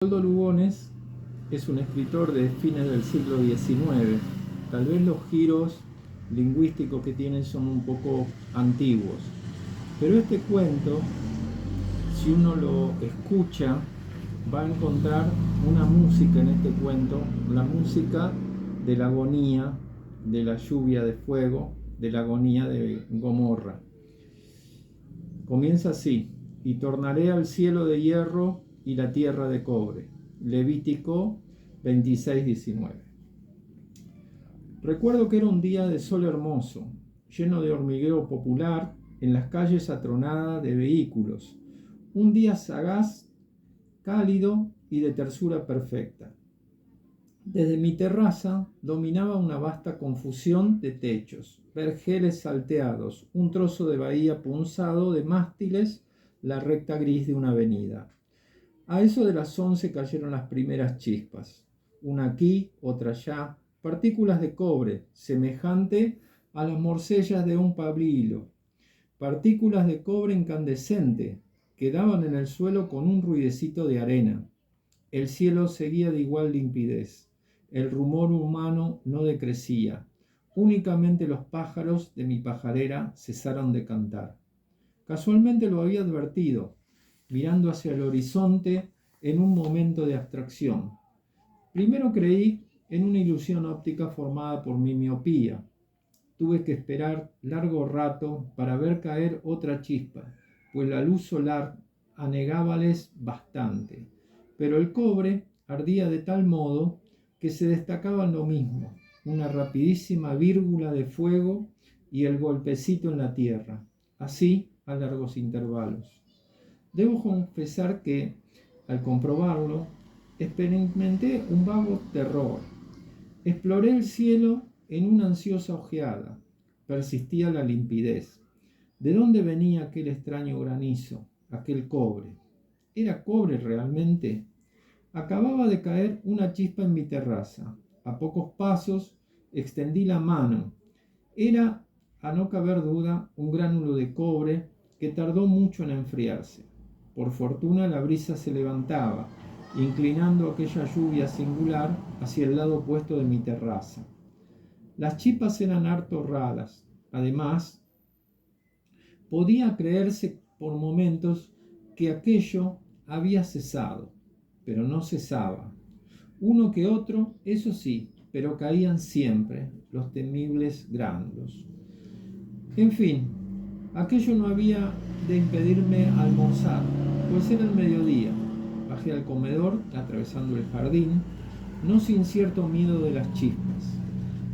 Leopoldo Lugones es un escritor de fines del siglo XIX. Tal vez los giros lingüísticos que tienen son un poco antiguos, pero este cuento, si uno lo escucha, va a encontrar una música en este cuento, la música de la agonía, de la lluvia de fuego, de la agonía de Gomorra. Comienza así: y tornaré al cielo de hierro y la tierra de cobre. Levítico 26:19. Recuerdo que era un día de sol hermoso, lleno de hormigueo popular en las calles atronadas de vehículos. Un día sagaz, cálido y de tersura perfecta. Desde mi terraza dominaba una vasta confusión de techos, vergeles salteados, un trozo de bahía punzado de mástiles, la recta gris de una avenida. A eso de las 11 cayeron las primeras chispas, una aquí, otra allá, partículas de cobre, semejante a las morcellas de un pablilo, partículas de cobre incandescente, que daban en el suelo con un ruidecito de arena. El cielo seguía de igual limpidez. El rumor humano no decrecía. Únicamente los pájaros de mi pajarera cesaron de cantar. Casualmente lo había advertido, mirando hacia el horizonte en un momento de abstracción. Primero creí en una ilusión óptica formada por mi miopía. Tuve que esperar largo rato para ver caer otra chispa, pues la luz solar anegábales bastante. Pero el cobre ardía de tal modo que se destacaban lo mismo, una rapidísima vírgula de fuego y el golpecito en la tierra, así a largos intervalos. Debo confesar que, al comprobarlo, experimenté un vago terror. Exploré el cielo en una ansiosa ojeada. Persistía la limpidez. ¿De dónde venía aquel extraño granizo, aquel cobre? ¿Era cobre realmente? Acababa de caer una chispa en mi terraza. A pocos pasos extendí la mano. Era, a no caber duda, un gránulo de cobre que tardó mucho en enfriarse. Por fortuna la brisa se levantaba, inclinando aquella lluvia singular hacia el lado opuesto de mi terraza. Las chispas eran harto raras. Además, podía creerse por momentos que aquello había cesado, pero no cesaba. Uno que otro, eso sí, pero caían siempre los temibles granulos. En fin, aquello no había de impedirme almorzar, pues era el mediodía. Bajé al comedor, atravesando el jardín, no sin cierto miedo de las chispas.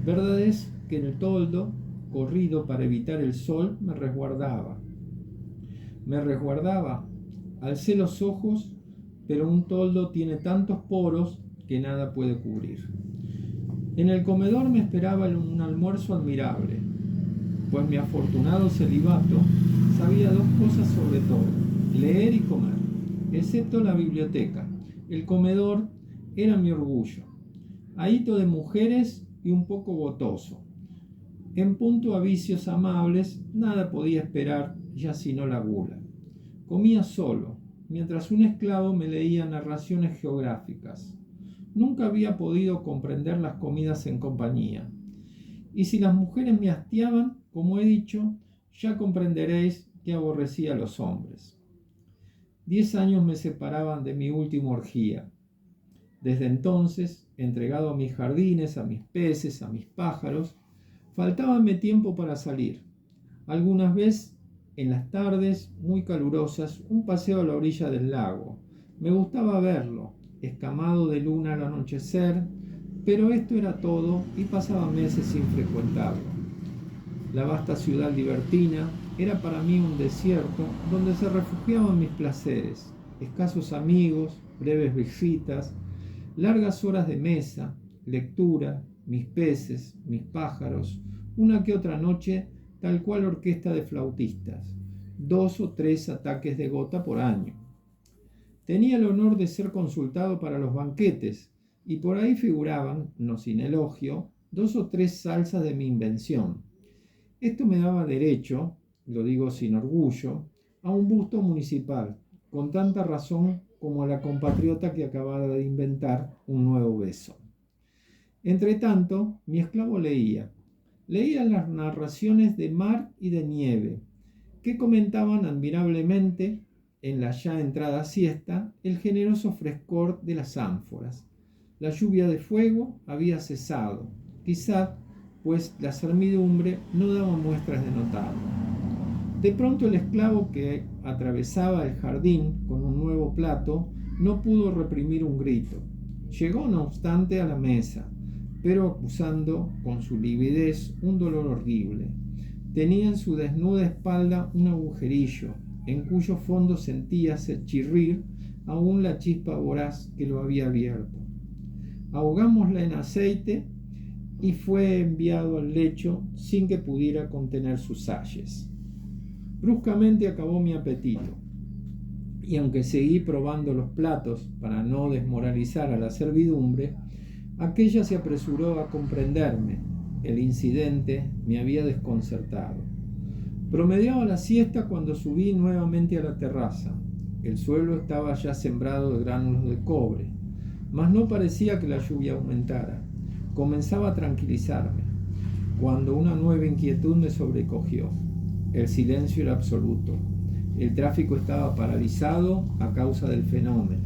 Verdad es que el toldo, corrido para evitar el sol, me resguardaba. Alcé los ojos, pero un toldo tiene tantos poros que nada puede cubrir. En el comedor me esperaba un almuerzo admirable, pues mi afortunado celibato sabía dos cosas sobre todo: leer y comer, excepto la biblioteca. El comedor era mi orgullo, ahito de mujeres y un poco gotoso. En punto a vicios amables, nada podía esperar ya sino la gula. Comía solo, mientras un esclavo me leía narraciones geográficas. Nunca había podido comprender las comidas en compañía. Y si las mujeres me hastiaban, como he dicho, ya comprenderéis que aborrecía a los hombres. 10 años me separaban de mi última orgía. Desde entonces, entregado a mis jardines, a mis peces, a mis pájaros, faltábame tiempo para salir. Algunas veces, en las tardes muy calurosas, un paseo a la orilla del lago. Me gustaba verlo, escamado de luna al anochecer, pero esto era todo y pasaba meses sin frecuentarlo. La vasta ciudad libertina era para mí un desierto donde se refugiaban mis placeres, escasos amigos, breves visitas, largas horas de mesa, lectura, mis peces, mis pájaros, una que otra noche tal cual orquesta de flautistas, 2 o 3 ataques de gota por año. Tenía el honor de ser consultado para los banquetes, y por ahí figuraban, no sin elogio, 2 o 3 salsas de mi invención. Esto me daba derecho, lo digo sin orgullo, a un busto municipal, con tanta razón como a la compatriota que acababa de inventar un nuevo beso. Entretanto, mi esclavo leía. Leía las narraciones de mar y de nieve, que comentaban admirablemente, en la ya entrada siesta, el generoso frescor de las ánforas. La lluvia de fuego había cesado, quizá pues la servidumbre no daba muestras de notarlo. De pronto el esclavo que atravesaba el jardín con un nuevo plato no pudo reprimir un grito. Llegó no obstante a la mesa, pero acusando con su lividez un dolor horrible. Tenía en su desnuda espalda un agujerillo, en cuyo fondo sentíase chirrir aún la chispa voraz que lo había abierto. Ahogámosla en aceite y fue enviado al lecho sin que pudiera contener sus sayes. Bruscamente acabó mi apetito, y aunque seguí probando los platos para no desmoralizar a la servidumbre, aquella se apresuró a comprenderme. El incidente me había desconcertado. Promediaba la siesta cuando subí nuevamente a la terraza. El suelo estaba ya sembrado de gránulos de cobre, mas no parecía que la lluvia aumentara. Comenzaba a tranquilizarme, cuando una nueva inquietud me sobrecogió. El silencio era absoluto. El tráfico estaba paralizado a causa del fenómeno.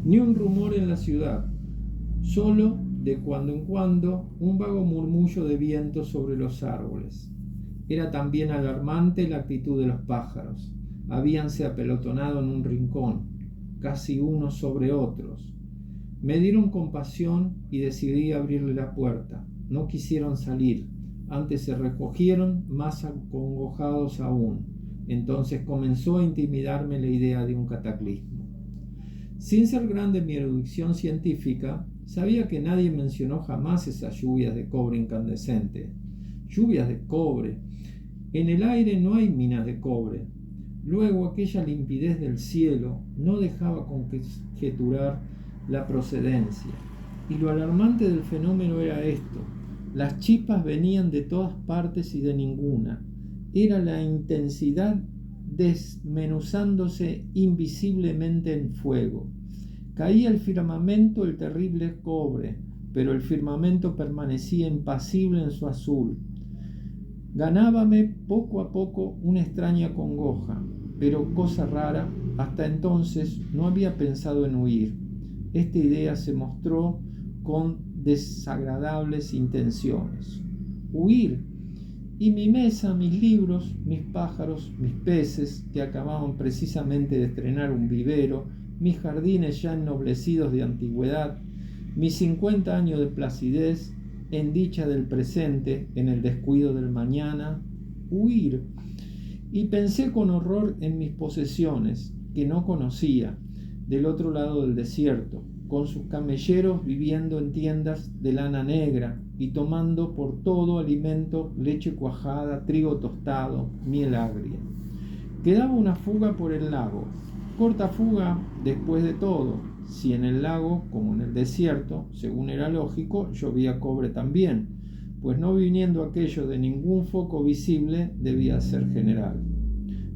Ni un rumor en la ciudad, solo de cuando en cuando un vago murmullo de viento sobre los árboles. Era también alarmante la actitud de los pájaros. Habíanse apelotonado en un rincón, casi unos sobre otros. Me dieron compasión y decidí abrirle la puerta. No quisieron salir, antes se recogieron más acongojados aún. Entonces comenzó a intimidarme la idea de un cataclismo. Sin ser grande mi erudición científica, sabía que nadie mencionó jamás esas lluvias de cobre incandescente. Lluvias de cobre. En el aire no hay minas de cobre. Luego aquella limpidez del cielo no dejaba conjeturar la procedencia. Y lo alarmante del fenómeno era esto. Las chispas venían de todas partes y de ninguna. Era la intensidad desmenuzándose invisiblemente en fuego. Caía el firmamento el terrible cobre, pero el firmamento permanecía impasible en su azul. Ganábame poco a poco una extraña congoja, pero cosa rara, hasta entonces no había pensado en huir. Esta idea se mostró con desagradables intenciones. Huir. Y mi mesa, mis libros, mis pájaros, mis peces, que acababan precisamente de estrenar un vivero, mis jardines ya ennoblecidos de antigüedad, mis 50 años de placidez, en dicha del presente, en el descuido del mañana, huir. Y pensé con horror en mis posesiones, que no conocía, del otro lado del desierto, con sus camelleros viviendo en tiendas de lana negra y tomando por todo alimento leche cuajada, trigo tostado, miel agria. Quedaba una fuga por el lago, corta fuga después de todo, si en el lago, como en el desierto, según era lógico, llovía cobre también, pues no viniendo aquello de ningún foco visible, debía ser general.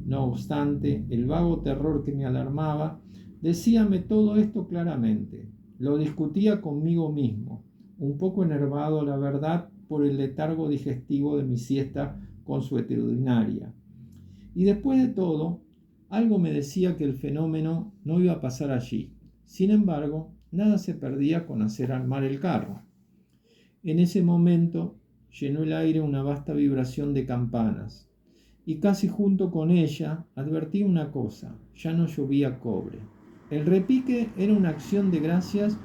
No obstante, el vago terror que me alarmaba decíame todo esto claramente. Lo discutía conmigo mismo, un poco enervado, la verdad, por el letargo digestivo de mi siesta consuetudinaria. Y después de todo, algo me decía que el fenómeno no iba a pasar allí. Sin embargo, nada se perdía con hacer armar el carro. En ese momento llenó el aire una vasta vibración de campanas, y casi junto con ella advertí una cosa: ya no llovía cobre. El repique era una acción de gracias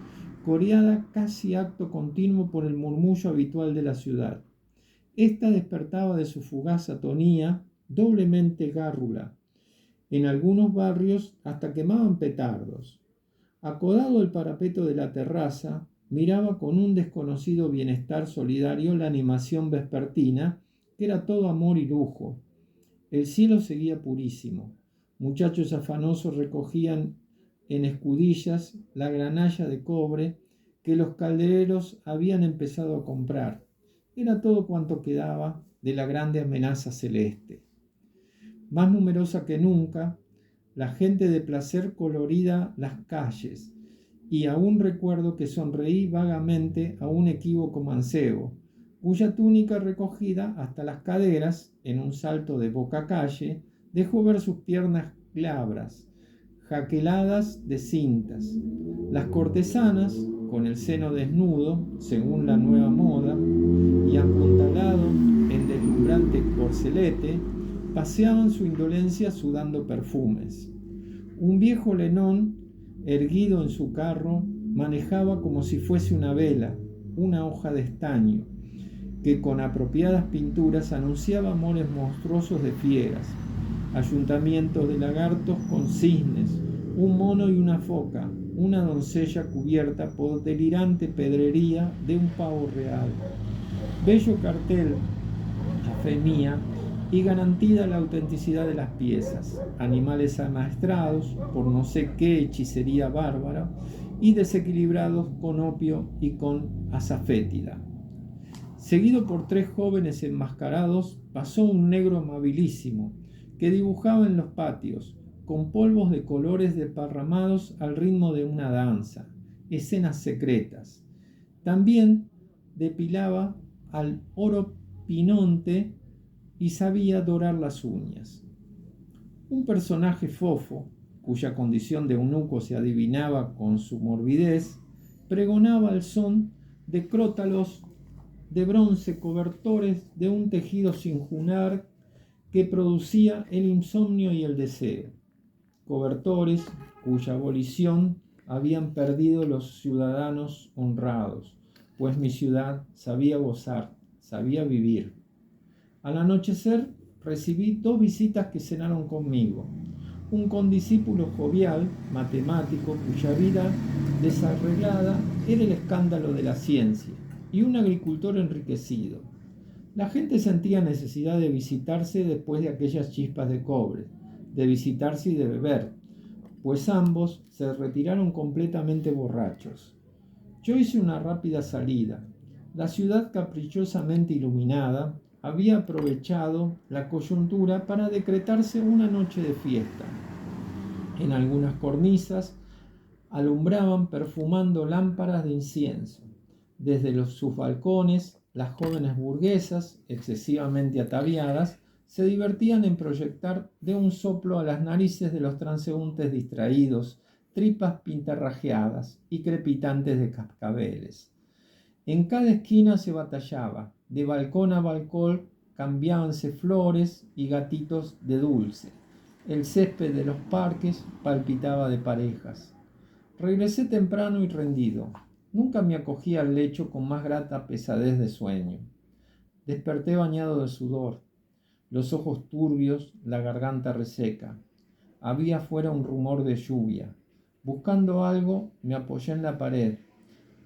coreada casi acto continuo por el murmullo habitual de la ciudad. Esta despertaba de su fugaz atonía doblemente gárrula. En algunos barrios hasta quemaban petardos. Acodado al parapeto de la terraza, miraba con un desconocido bienestar solidario la animación vespertina, que era todo amor y lujo. El cielo seguía purísimo. Muchachos afanosos recogían en escudillas la granalla de cobre que los caldereros habían empezado a comprar. Era todo cuanto quedaba de la grande amenaza celeste. Más numerosa que nunca, la gente de placer colorida las calles, y aún recuerdo que sonreí vagamente a un equívoco mancebo, cuya túnica recogida hasta las caderas, en un salto de boca calle, dejó ver sus piernas glabras, jaqueladas de cintas. Las cortesanas, con el seno desnudo, según la nueva moda, y apuntalado en deslumbrante corcelete, paseaban su indolencia sudando perfumes. Un viejo lenón, erguido en su carro, manejaba como si fuese una vela, una hoja de estaño, que con apropiadas pinturas anunciaba amores monstruosos de fieras, ayuntamientos de lagartos con cisnes, un mono y una foca, una doncella cubierta por delirante pedrería de un pavo real. Bello cartel, a fe mía, y garantida la autenticidad de las piezas, animales amaestrados por no sé qué hechicería bárbara y desequilibrados con opio y con azafétida. Seguido por 3 jóvenes enmascarados, pasó un negro amabilísimo que dibujaba en los patios, con polvos de colores desparramados al ritmo de una danza, escenas secretas. También depilaba al oro pinonte y sabía dorar las uñas. Un personaje fofo, cuya condición de eunuco se adivinaba con su morbidez, pregonaba al son de crótalos de bronce cobertores de un tejido singular que producía el insomnio y el deseo. Cobertores cuya abolición habían perdido los ciudadanos honrados, pues mi ciudad sabía gozar, sabía vivir. Al anochecer recibí 2 visitas que cenaron conmigo. Un condiscípulo jovial, matemático, cuya vida desarreglada era el escándalo de la ciencia, y un agricultor enriquecido. La gente sentía necesidad de visitarse después de aquellas chispas de cobre, de visitarse y de beber, pues ambos se retiraron completamente borrachos. Yo hice una rápida salida. La ciudad caprichosamente iluminada había aprovechado la coyuntura para decretarse una noche de fiesta. En algunas cornisas alumbraban perfumando lámparas de incienso. Desde sus balcones, las jóvenes burguesas, excesivamente ataviadas, se divertían en proyectar de un soplo a las narices de los transeúntes distraídos tripas pintarrajeadas y crepitantes de cascabeles. En cada esquina se batallaba, de balcón a balcón cambiábanse flores y gatitos de dulce. El césped de los parques palpitaba de parejas. Regresé temprano y rendido. Nunca me acogí al lecho con más grata pesadez de sueño. Desperté bañado de sudor, los ojos turbios, la garganta reseca. Había afuera un rumor de lluvia. Buscando algo, me apoyé en la pared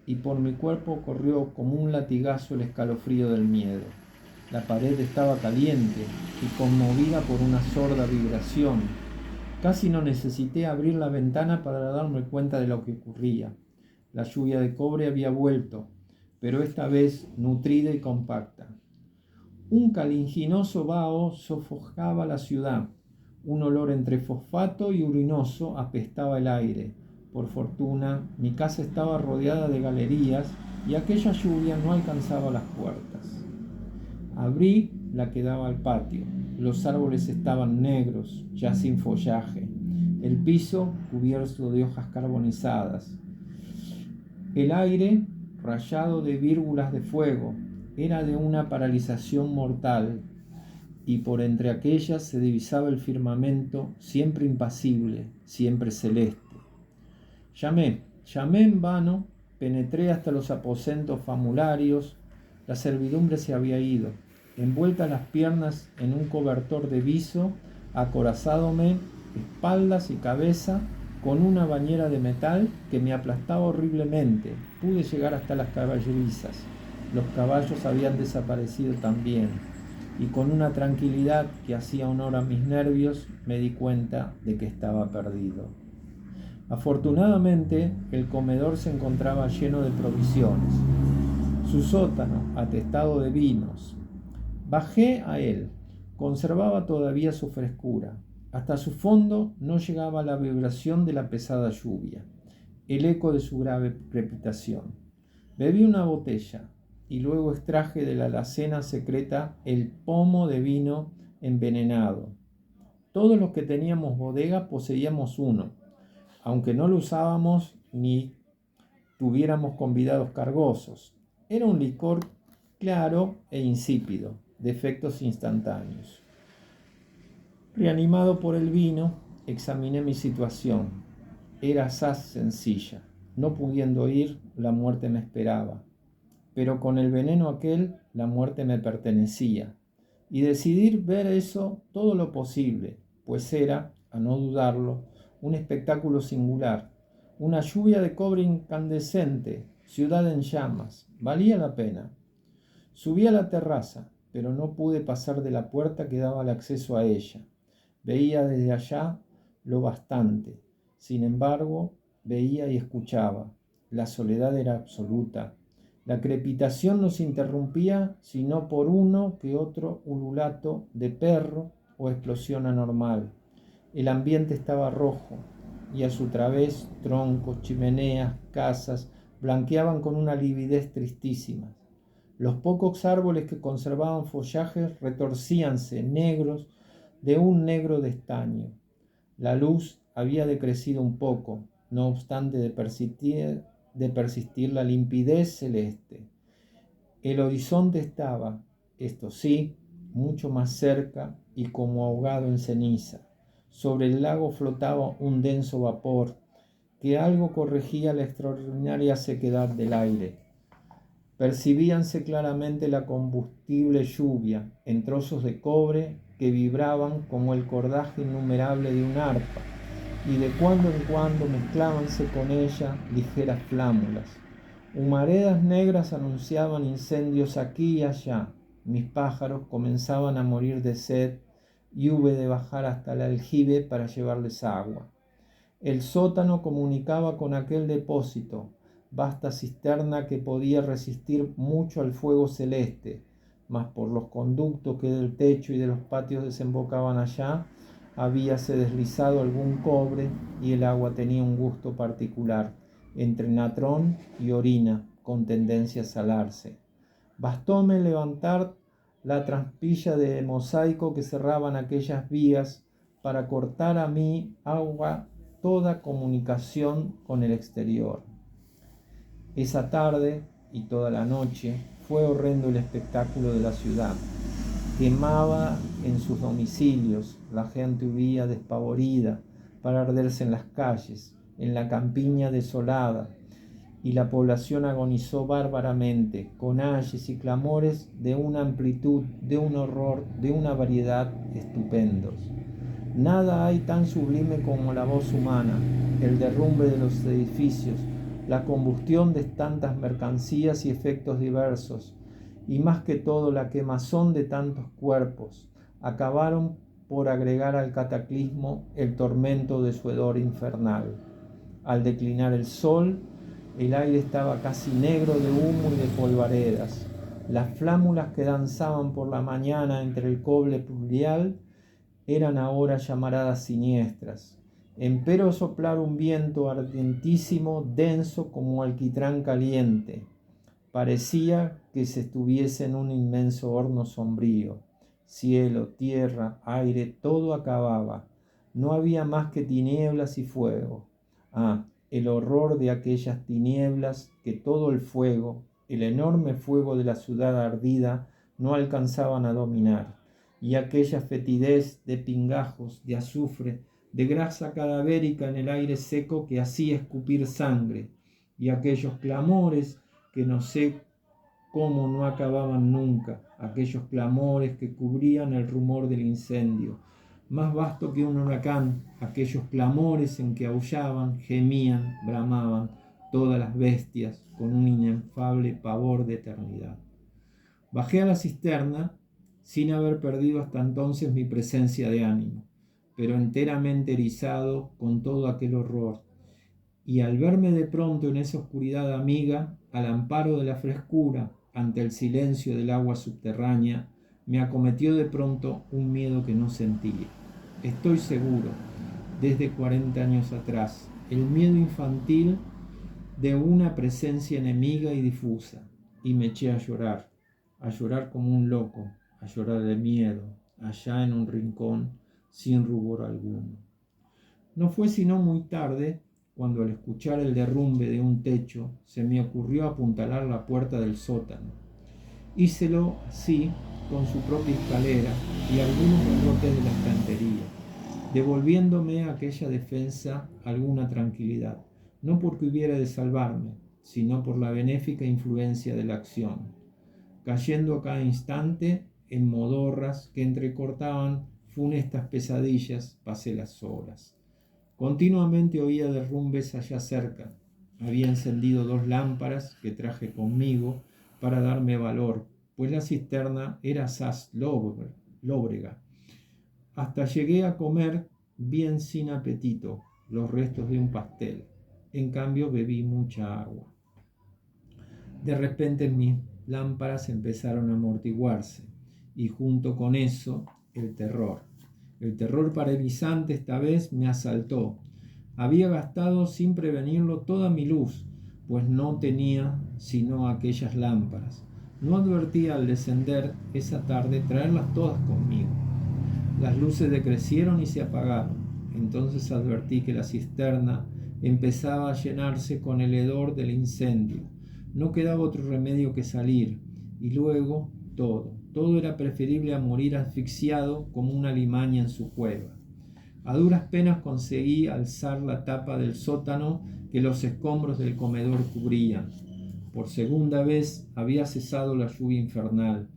y por mi cuerpo corrió como un latigazo el escalofrío del miedo. La pared estaba caliente y conmovida por una sorda vibración. Casi no necesité abrir la ventana para darme cuenta de lo que ocurría. La lluvia de cobre había vuelto, pero esta vez nutrida y compacta. Un caliginoso vaho sofocaba la ciudad. Un olor entre fosfato y urinoso apestaba el aire. Por fortuna, mi casa estaba rodeada de galerías y aquella lluvia no alcanzaba las puertas. Abrí la que daba al patio. Los árboles estaban negros, ya sin follaje. El piso cubierto de hojas carbonizadas. El aire, rayado de vírgulas de fuego, era de una paralización mortal, y por entre aquellas se divisaba el firmamento, siempre impasible, siempre celeste. Llamé en vano, penetré hasta los aposentos famularios, la servidumbre se había ido. Envuelta las piernas en un cobertor de viso, acorazádome, espaldas y cabeza, con una bañera de metal que me aplastaba horriblemente. Pude llegar hasta las caballerizas. Los caballos habían desaparecido también, y con una tranquilidad que hacía honor a mis nervios, me di cuenta de que estaba perdido. Afortunadamente, el comedor se encontraba lleno de provisiones. Su sótano, atestado de vinos. Bajé a él. Conservaba todavía su frescura. Hasta su fondo no llegaba la vibración de la pesada lluvia, el eco de su grave crepitación. Bebí una botella y luego extraje de la alacena secreta el pomo de vino envenenado. Todos los que teníamos bodega poseíamos uno, aunque no lo usábamos ni tuviéramos convidados cargosos. Era un licor claro e insípido, de efectos instantáneos. Reanimado por el vino, examiné mi situación. Era asaz sencilla. No pudiendo ir, la muerte me esperaba. Pero con el veneno aquel, la muerte me pertenecía. Y decidí ver eso todo lo posible, pues era, a no dudarlo, un espectáculo singular. Una lluvia de cobre incandescente, ciudad en llamas. Valía la pena. Subí a la terraza, pero no pude pasar de la puerta que daba el acceso a ella. Veía desde allá lo bastante. Sin embargo, veía y escuchaba. La soledad era absoluta. La crepitación no se interrumpía sino por uno que otro ululato de perro o explosión anormal. El ambiente estaba rojo y a su través troncos, chimeneas, casas blanqueaban con una lividez tristísima. Los pocos árboles que conservaban follajes retorcíanse negros de un negro de estaño. La luz había decrecido un poco, no obstante de persistir la limpidez celeste. El horizonte estaba, esto sí, mucho más cerca y como ahogado en ceniza. Sobre el lago flotaba un denso vapor que algo corregía la extraordinaria sequedad del aire. Percibíanse claramente la combustible lluvia en trozos de cobre que vibraban como el cordaje innumerable de un arpa, y de cuando en cuando mezclábanse con ella ligeras flámulas. Humaredas negras anunciaban incendios aquí y allá. Mis pájaros comenzaban a morir de sed y hube de bajar hasta el aljibe para llevarles agua. El sótano comunicaba con aquel depósito, vasta cisterna que podía resistir mucho al fuego celeste, mas por los conductos que del techo y de los patios desembocaban allá, habíase deslizado algún cobre y el agua tenía un gusto particular, entre natrón y orina, con tendencia a salarse. Bastóme levantar la trampilla de mosaico que cerraban aquellas vías para cortar a mí agua toda comunicación con el exterior. Esa tarde y toda la noche fue horrendo el espectáculo de la ciudad. Quemaba en sus domicilios, la gente huía despavorida para arderse en las calles, en la campiña desolada, y la población agonizó bárbaramente, con ayes y clamores de una amplitud, de un horror, de una variedad estupendos. Nada hay tan sublime como la voz humana, el derrumbe de los edificios, la combustión de tantas mercancías y efectos diversos, y más que todo la quemazón de tantos cuerpos, acabaron por agregar al cataclismo el tormento de su hedor infernal. Al declinar el sol, el aire estaba casi negro de humo y de polvaredas. Las flámulas que danzaban por la mañana entre el cobre pluvial eran ahora llamaradas siniestras. Empero soplar un viento ardentísimo, denso como alquitrán caliente. Parecía que se estuviese en un inmenso horno sombrío. Cielo, tierra, aire, todo acababa. No había más que tinieblas y fuego. El horror de aquellas tinieblas que todo el fuego, el enorme fuego de la ciudad ardida, no alcanzaban a dominar, y aquella fetidez de pingajos, de azufre, de grasa cadavérica en el aire seco que hacía escupir sangre, y aquellos clamores que no sé cómo no acababan nunca, aquellos clamores que cubrían el rumor del incendio, más vasto que un huracán, aquellos clamores en que aullaban, gemían, bramaban todas las bestias con un inefable pavor de eternidad. Bajé a la cisterna sin haber perdido hasta entonces mi presencia de ánimo, pero enteramente erizado con todo aquel horror, y al verme de pronto en esa oscuridad amiga, al amparo de la frescura, ante el silencio del agua subterránea, me acometió de pronto un miedo que no sentía. estoy seguro, desde 40 años atrás, el miedo infantil de una presencia enemiga y difusa, y me eché a llorar como un loco, a llorar de miedo, allá en un rincón, sin rubor alguno. No fue sino muy tarde, cuando al escuchar el derrumbe de un techo, se me ocurrió apuntalar la puerta del sótano. Hícelo así, con su propia escalera y algunos barrotes de la estantería, devolviéndome a aquella defensa alguna tranquilidad, no porque hubiera de salvarme, sino por la benéfica influencia de la acción, cayendo a cada instante en modorras que entrecortaban funestas pesadillas. Pasé las horas. Continuamente oía derrumbes allá cerca. Había encendido 2 lámparas que traje conmigo para darme valor, pues la cisterna era asaz lóbrega. Hasta llegué a comer bien sin apetito los restos de un pastel. En cambio bebí mucha agua. De repente mis lámparas empezaron a amortiguarse y junto con eso el terror. El terror paralizante esta vez me asaltó. Había gastado sin prevenirlo toda mi luz, pues no tenía sino aquellas lámparas. No advertí al descender esa tarde traerlas todas conmigo. Las luces decrecieron y se apagaron. Entonces advertí que la cisterna empezaba a llenarse con el hedor del incendio. No quedaba otro remedio que salir. Y luego todo era preferible a morir asfixiado como una limaña en su cueva. A duras penas conseguí alzar la tapa del sótano que los escombros del comedor cubrían. Por segunda vez había cesado la lluvia infernal,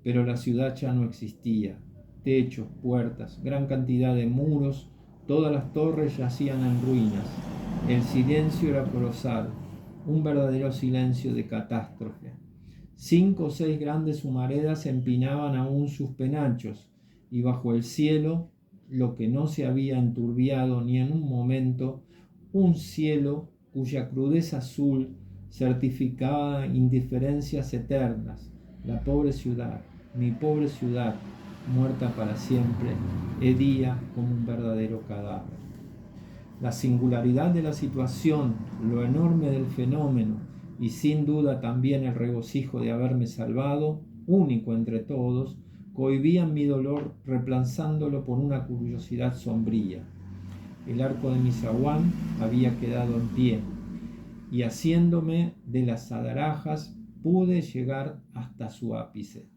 pero la ciudad ya no existía. Techos, puertas, gran cantidad de muros, todas las torres yacían en ruinas. El silencio era colosal, un verdadero silencio de catástrofe. 5 o 6 grandes humaredas empinaban aún sus penachos, y bajo el cielo, lo que no se había enturbiado ni en un momento, un cielo cuya crudeza azul certificaba indiferencias eternas. La pobre ciudad, mi pobre ciudad, muerta para siempre, hedía como un verdadero cadáver. La singularidad de la situación, lo enorme del fenómeno y sin duda también el regocijo de haberme salvado, único entre todos, cohibían mi dolor reemplazándolo por una curiosidad sombría. El arco de mi zaguán había quedado en pie y haciéndome de las adarajas pude llegar hasta su ápice.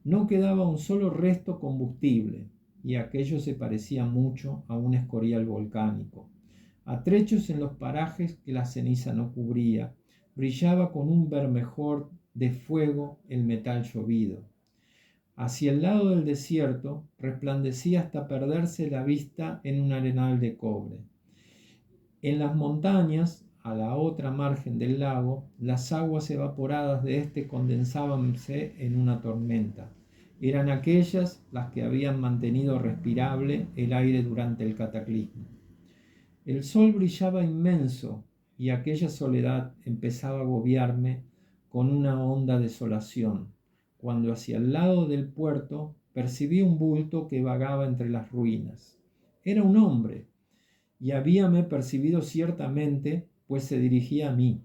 No quedaba un solo resto combustible y aquello se parecía mucho a un escorial volcánico. A trechos en los parajes que la ceniza no cubría, brillaba con un bermejor de fuego el metal llovido. Hacia el lado del desierto resplandecía hasta perderse la vista en un arenal de cobre. En las montañas, a la otra margen del lago, las aguas evaporadas de éste condensábanse en una tormenta. Eran aquellas las que habían mantenido respirable el aire durante el cataclismo. El sol brillaba inmenso y aquella soledad empezaba a agobiarme con una honda desolación, cuando hacia el lado del puerto percibí un bulto que vagaba entre las ruinas. Era un hombre, y habíame percibido ciertamente, pues se dirigía a mí.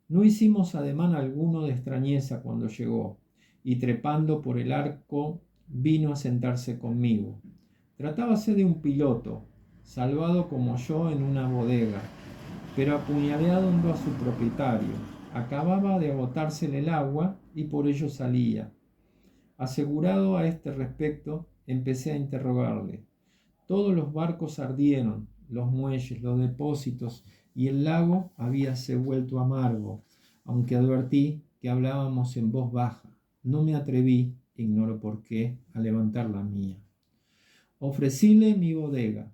No hicimos ademán alguno de extrañeza cuando llegó, y trepando por el arco vino a sentarse conmigo. Tratábase de un piloto, salvado como yo en una bodega, pero apuñaleando a su propietario. Acababa de agotársele el agua y por ello salía. Asegurado a este respecto, empecé a interrogarle. Todos los barcos ardieron, los muelles, los depósitos y el lago habíase vuelto amargo, aunque advertí que hablábamos en voz baja. No me atreví, ignoro por qué, a levantar la mía. Ofrecíle mi bodega,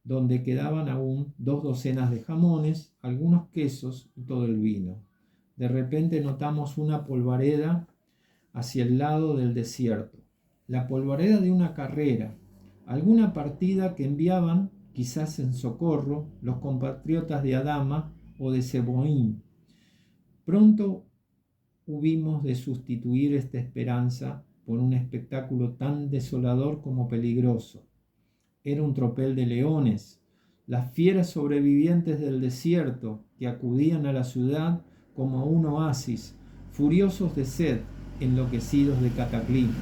donde quedaban aún 2 docenas de jamones, algunos quesos y todo el vino. De repente notamos una polvareda hacia el lado del desierto, la polvareda de una carrera, alguna partida que enviaban, quizás en socorro, los compatriotas de Adama o de Seboín. Pronto hubimos de sustituir esta esperanza por un espectáculo tan desolador como peligroso. era un tropel de leones, las fieras sobrevivientes del desierto que acudían a la ciudad como a un oasis, furiosos de sed, enloquecidos de cataclismo.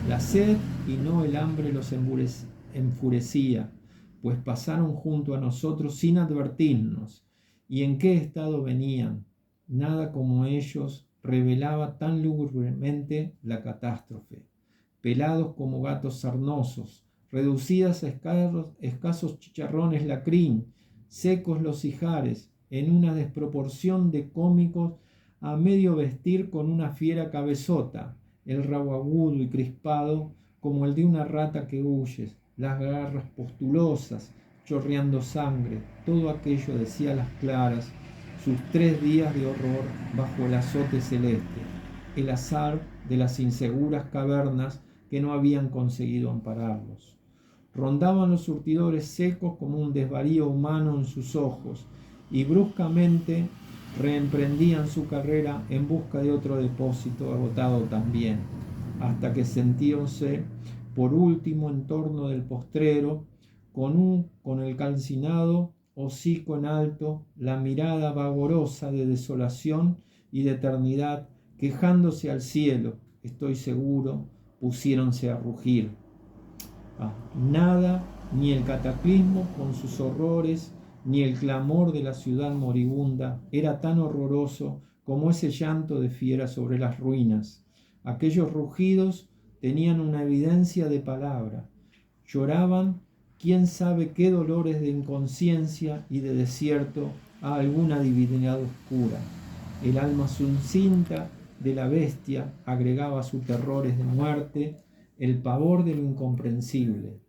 La sed y no el hambre los enfurecía, pues pasaron junto a nosotros sin advertirnos. ¿Y en qué estado venían? Nada como ellos revelaba tan lúgubremente la catástrofe. Pelados como gatos sarnosos, reducidas a escasos chicharrones lacrín, secos los ijares, en una desproporción de cómicos a medio vestir con una fiera cabezota, el rabo agudo y crispado como el de una rata que huye, las garras postulosas, chorreando sangre, todo aquello decía a las claras, sus 3 días de horror bajo el azote celeste, el azar de las inseguras cavernas que no habían conseguido ampararlos. Rondaban los surtidores secos como un desvarío humano en sus ojos y bruscamente reemprendían su carrera en busca de otro depósito agotado también, hasta que sentíanse por último en torno del postrero, con el calcinado hocico en alto, la mirada vagorosa de desolación y de eternidad, quejándose al cielo, estoy seguro, pusiéronse a rugir. Nada, ni el cataclismo con sus horrores, ni el clamor de la ciudad moribunda era tan horroroso como ese llanto de fiera sobre las ruinas. Aquellos rugidos tenían una evidencia de palabra. Lloraban quién sabe qué dolores de inconsciencia y de desierto a alguna divinidad oscura. El alma sucinta de la bestia agregaba a sus terrores de muerte el pavor de lo incomprensible.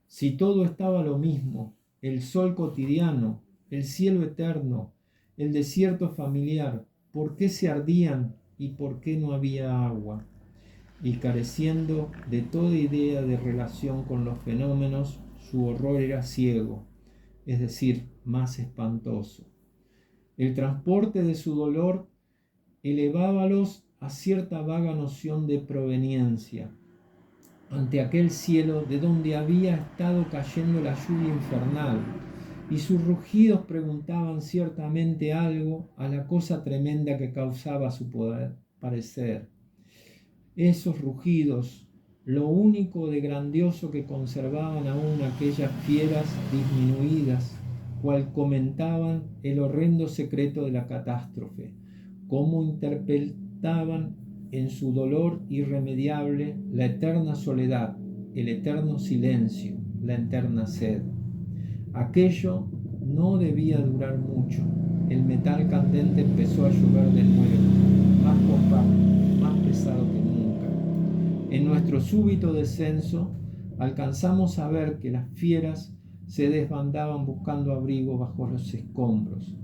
Si todo estaba lo mismo, el sol cotidiano, el cielo eterno, el desierto familiar, ¿por qué se ardían y por qué no había agua? Y careciendo de toda idea de relación con los fenómenos, su horror era ciego, es decir, más espantoso. El transporte de su dolor elevábalos a cierta vaga noción de proveniencia, ante aquel cielo de donde había estado cayendo la lluvia infernal, y sus rugidos preguntaban ciertamente algo a la cosa tremenda que causaba su poder parecer. Esos rugidos, lo único de grandioso que conservaban aún aquellas fieras disminuidas, cual comentaban el horrendo secreto de la catástrofe, cómo interpretaban en su dolor irremediable la eterna soledad, el eterno silencio, la eterna sed. Aquello no debía durar mucho. El metal candente empezó a llover de nuevo, más compacto, más pesado que nunca. En nuestro súbito descenso, alcanzamos a ver que las fieras se desbandaban buscando abrigo bajo los escombros.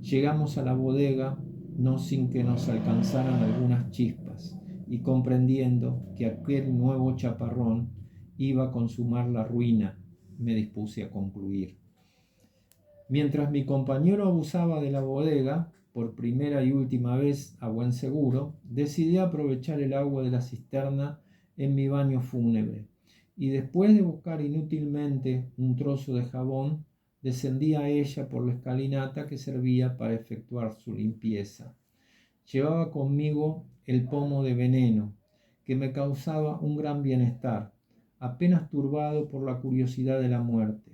Llegamos a la bodega, no sin que nos alcanzaran algunas chispas, y comprendiendo que aquel nuevo chaparrón iba a consumar la ruina, me dispuse a concluir. Mientras mi compañero abusaba de la bodega, por primera y última vez a buen seguro, decidí aprovechar el agua de la cisterna en mi baño fúnebre, y después de buscar inútilmente un trozo de jabón, descendí a ella por la escalinata que servía para efectuar su limpieza. Llevaba conmigo el pomo de veneno, que me causaba un gran bienestar, apenas turbado por la curiosidad de la muerte.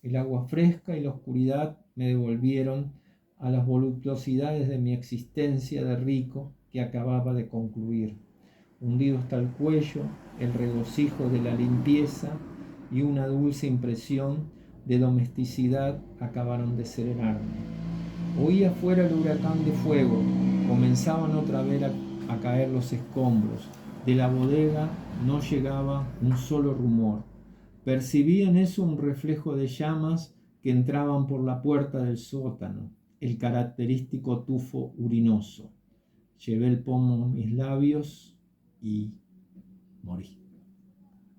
El agua fresca y la oscuridad me devolvieron a las voluptuosidades de mi existencia de rico que acababa de concluir. Hundido hasta el cuello, el regocijo de la limpieza y una dulce impresión de domesticidad acabaron de serenarme. Oí afuera el huracán de fuego, comenzaban otra vez a caer los escombros. De la bodega no llegaba un solo rumor. Percibí en eso un reflejo de llamas que entraban por la puerta del sótano, el característico tufo urinoso. Llevé el pomo a mis labios y morí.